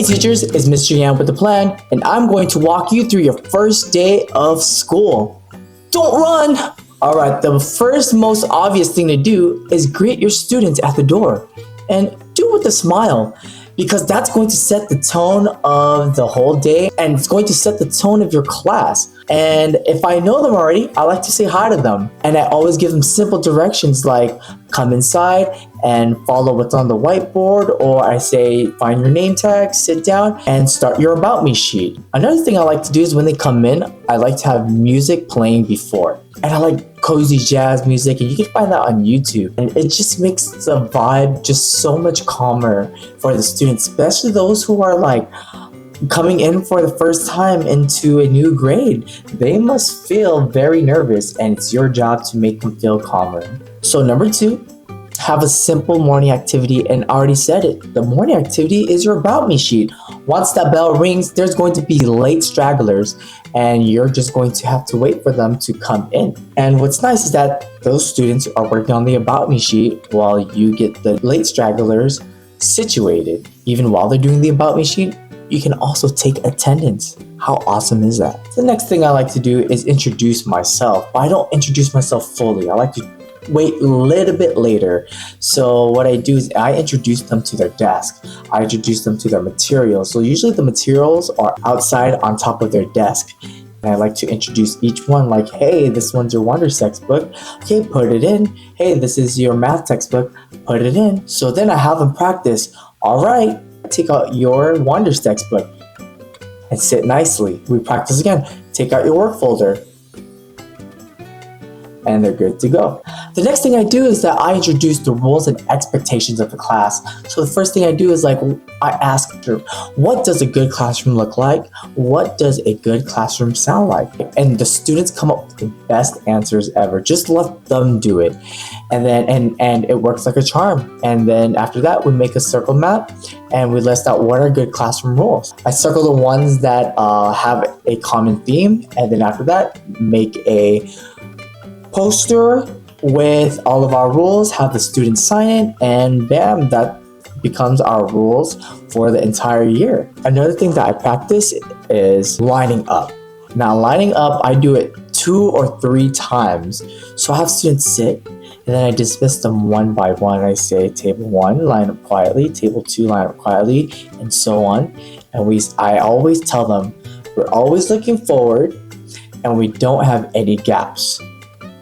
teachers, it's Mr. Yan with the plan, and I'm going to walk you through your first day of school. Don't run! Alright, the first most obvious thing to do is greet your students at the door. And do it with a smile, because that's going to set the tone of the whole day, and it's going to set the tone of your class. And if I know them already, I like to say hi to them. And I always give them simple directions like come inside and follow what's on the whiteboard, or I say find your name tag, sit down, and start your about me sheet. Another thing I like to do is when they come in, I like to have music playing before. And I like cozy jazz music, and you can find that on YouTube. And it just makes the vibe just so much calmer for the students, especially those who are like coming in for the first time into a new grade. They must feel very nervous, and it's your job to make them feel calmer. So number 2, have a simple morning activity, and I already said it. The morning activity is your about me sheet. Once that bell rings, there's going to be late stragglers, and you're just going to have to wait for them to come in. And what's nice is that those students are working on the about me sheet while you get the late stragglers situated. Even while they're doing the about me sheet, you can also take attendance. How awesome is that? The next thing I like to do is introduce myself, but I don't introduce myself fully. I like to wait a little bit later. So what I do is I introduce them to their desk. I introduce them to their materials. So usually the materials are outside on top of their desk. And I like to introduce each one like, hey, this one's your Wonders textbook. Okay, put it in. Hey, this is your math textbook. Put it in. So then I have them practice. All right, take out your Wonders textbook and sit nicely. We practice again. Take out your work folder. And they're good to go. The next thing I do is that I introduce the rules and expectations of the class. So the first thing I do is I ask her, what does a good classroom look like? What does a good classroom sound like? And the students come up with the best answers ever. Just let them do it. And then and it works like a charm. And then after that, we make a circle map and we list out what are good classroom rules. I circle the ones that have a common theme, and then after that, make a poster with all of our rules, have the students sign it, and bam, that becomes our rules for the entire year. Another thing that I practice is lining up. Now, lining up, I do it 2 or 3 times. So I have students sit, and then I dismiss them one by one. I say, table 1, line up quietly, table 2, line up quietly, and so on. And I always tell them, we're always looking forward, and we don't have any gaps.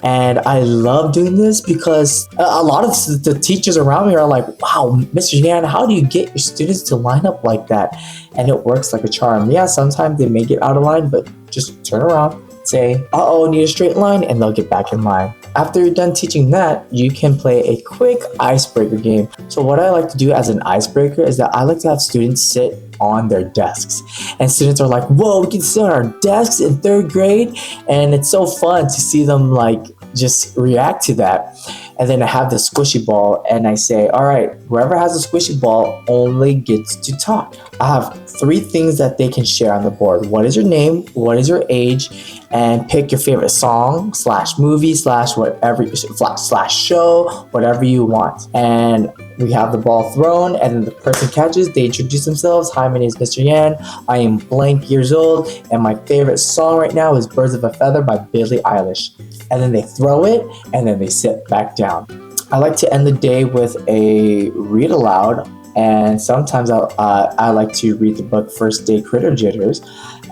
And I love doing this because a lot of the teachers around me are like, wow, Mr. Yan, how do you get your students to line up like that? And it works like a charm. Yeah, sometimes they may get out of line, but just turn around, say, uh-oh, need a straight line, and they'll get back in line. After you're done teaching that, you can play a quick icebreaker game. So what I like to do as an icebreaker is that I like to have students sit on their desks. And students are like, whoa, we can sit on our desks in 3rd grade? And it's so fun to see them like just react to that. And then I have the squishy ball and I say, all right, whoever has a squishy ball only gets to talk. I have 3 things that they can share on the board. What is your name? What is your age? And pick your favorite song / movie / whatever / show, whatever you want. And we have the ball thrown, and then the person catches. They introduce themselves. Hi, my name is Mr. Yan. I am blank years old, and my favorite song right now is Birds of a Feather by Billie Eilish. And then they throw it, and then they sit back down. I like to end the day with a read aloud, and sometimes I like to read the book First Day Critter Jitters.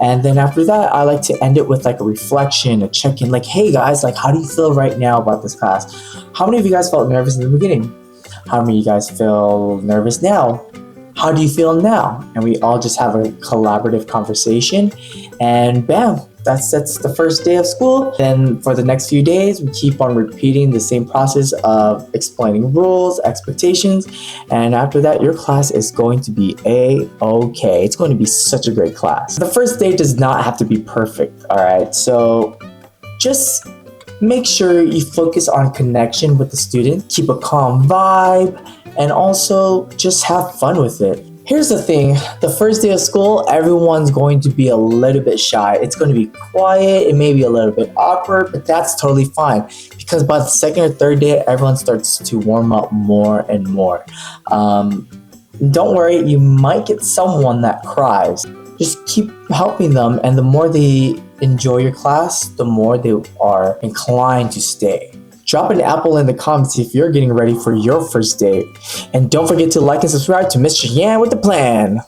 And then after that, I like to end it with like a reflection, a check-in, like, hey guys, like, how do you feel right now about this class? How many of you guys felt nervous in the beginning? How many of you guys feel nervous now? How do you feel now? And we all just have a collaborative conversation, and bam, that's the first day of school. Then for the next few days, we keep on repeating the same process of explaining rules, expectations, and after that, your class is going to be A-okay. It's going to be such a great class. The first day does not have to be perfect, all right? So just make sure you focus on connection with the student, keep a calm vibe, and also just have fun with it. Here's the thing, the first day of school, everyone's going to be a little bit shy. It's going to be quiet, it may be a little bit awkward, but that's totally fine because by the second or third day, everyone starts to warm up more and more. Don't worry, you might get someone that cries. Just keep helping them, and the more they enjoy your class, the more they are inclined to stay. Drop an apple in the comments if you're getting ready for your first date. And don't forget to like and subscribe to Mr. Yan with the Plan.